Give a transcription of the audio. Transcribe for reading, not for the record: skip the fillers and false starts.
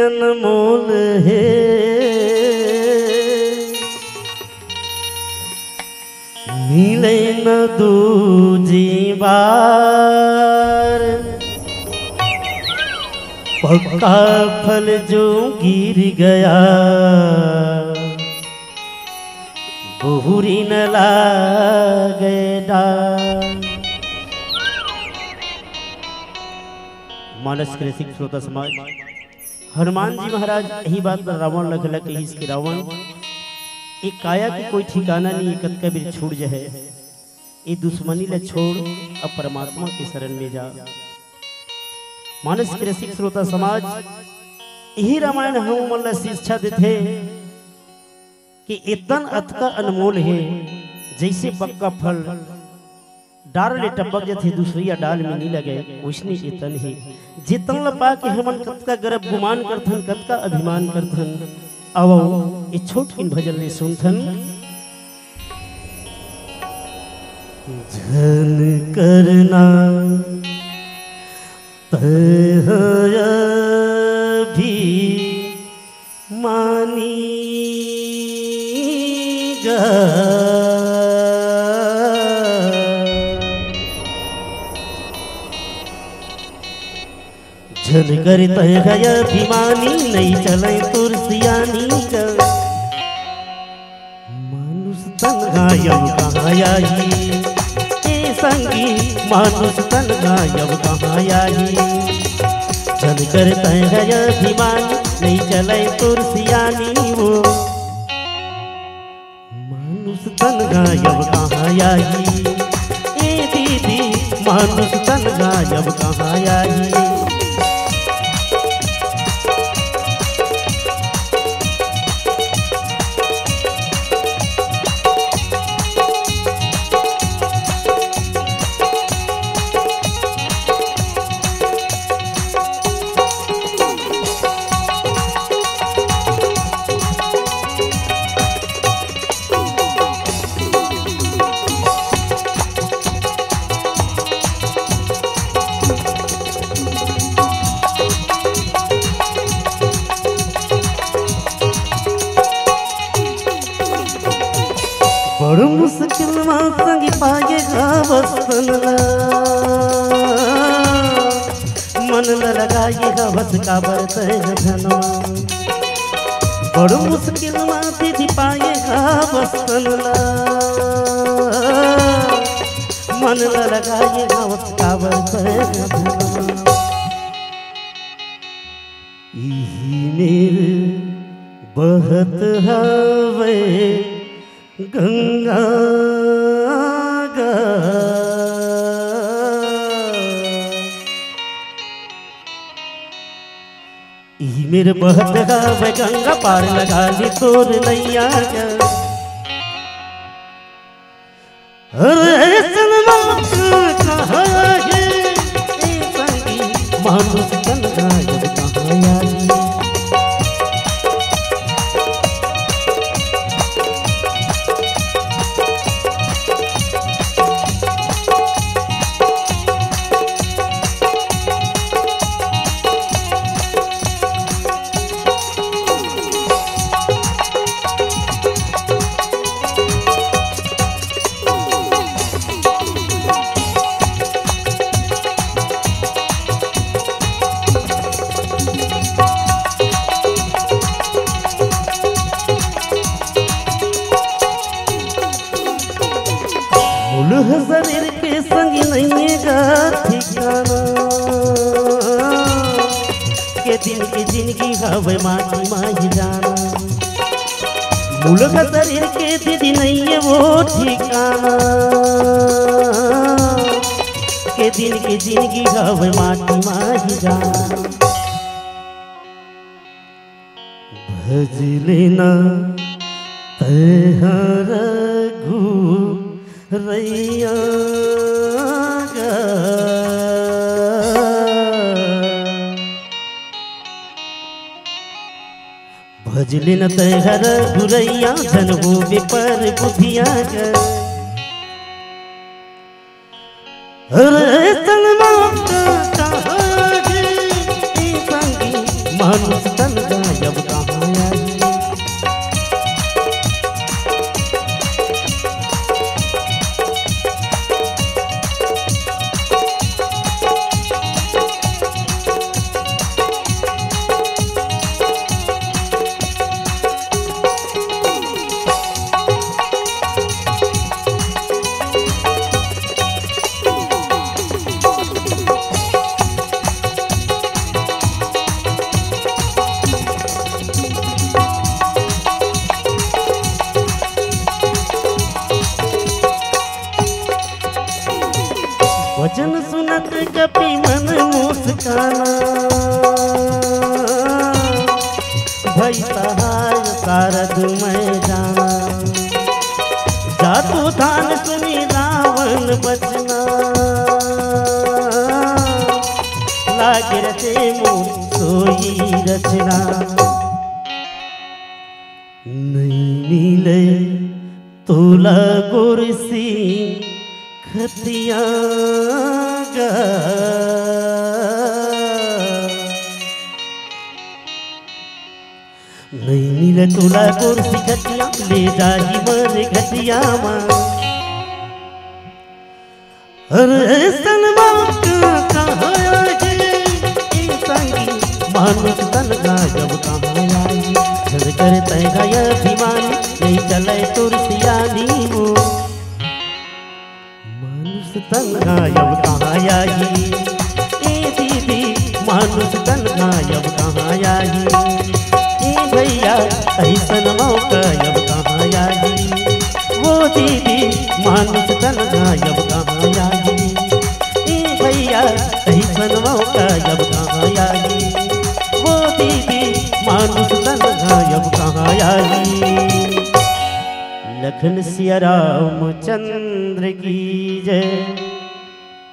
अनमोल है, मिले न दूजी बार। पक्का फल जो गिर गया बहुरी न लागे डार। मानस के सिख श्रोता समाज, हनुमान जी महाराज यही बात पर रावण लगल कि इसके रावण एक काया की कोई ठिकाना नहीं, एक कबीर छूट जाए, ये दुश्मनी ले छोड़ अब परमात्मा की शरण में जा। मानस के सिख श्रोता समाज, यही रामायण हम मन शिक्षा देते कि इतना अथका अनमोल है, जैसे पक्का फल डाल ले टपक जाते दूसरी डाल में नहीं लगे, उसने इतन है जितन लपा के हमन कतका गर्व गुमान करथन, कतका अभिमान करथन। अब ये छोटकिन भजन ने सुनथन। झन करना भी मानी गा, झन कर अभिमानी नहीं चले तुरसियानी का। मानुष तन गायब कहाँ आई, ए संगी मानुष तन गायब कहाँ आई। झन कर अभिमानी नहीं चले तुरसियानी वो, मानुष तन गायब कहाँ आई। ए दीदी मानुष तन गायब कहाँ आई। बड़ मुश्किल संग पाएगा वसन, मन न लगाएगा बस का बरत धनवा। बड़ मुश्किल दीदी पाएगा वसन, मन न लगाएगा बस का बरत धनवा। यही मेरे बहत हवे गंगा गा, मेरे बहत गावे गंगा पार लगा ली तोर नैया गा। अरे सलमान कहाँ है ए संगी, मानुष तन गायब कहाँ आई। शरीर के संग नहीं गा ठिकाना, के दिन की जिंदगी हवे माटी माही जाना। मूल शरीर के दीदी नहीं है वो ठिकाना, के दिन की जिंदगी हवे माटी माही जाना। भज लेना तैहर रैया गा, भजले न तैहर गुरैया जनबो विपर बुधिया गा। अरे सलमान कहाँ है संगी मानुष तन गायब कहाँ आई। वचन सुनत कपि मन मुस्काना, भई सहाय सारद मैं जाना। जातु धान सुनी रावण बचना, लागे रचे मुँह सोई रचना। नहीं मिले तोला गुरसी खतिया गा, नहीं मिले तोला कुर्सी खतिया, ले जाही मर खतिया माँ। अरे सनमा कहाँ आई संगी, मानुष तन गायब कहाँ आई। घर कर तय गय अभिमानी, नहीं चले तुरसियानी वो। मानुष तन गायब कहाँ आई, ए दीदी मानुष तन गायब कहाँ आई। ए भैया ऐसन मौका अब कहाँ आई, वो दीदी मानुष तन गायब कहाँ आई। ए भैया ऐसन मौका अब कहाँ आई, वो दीदी मानुष तन गायब कहाँ आई। लखन सिया रामचंद्र की जय।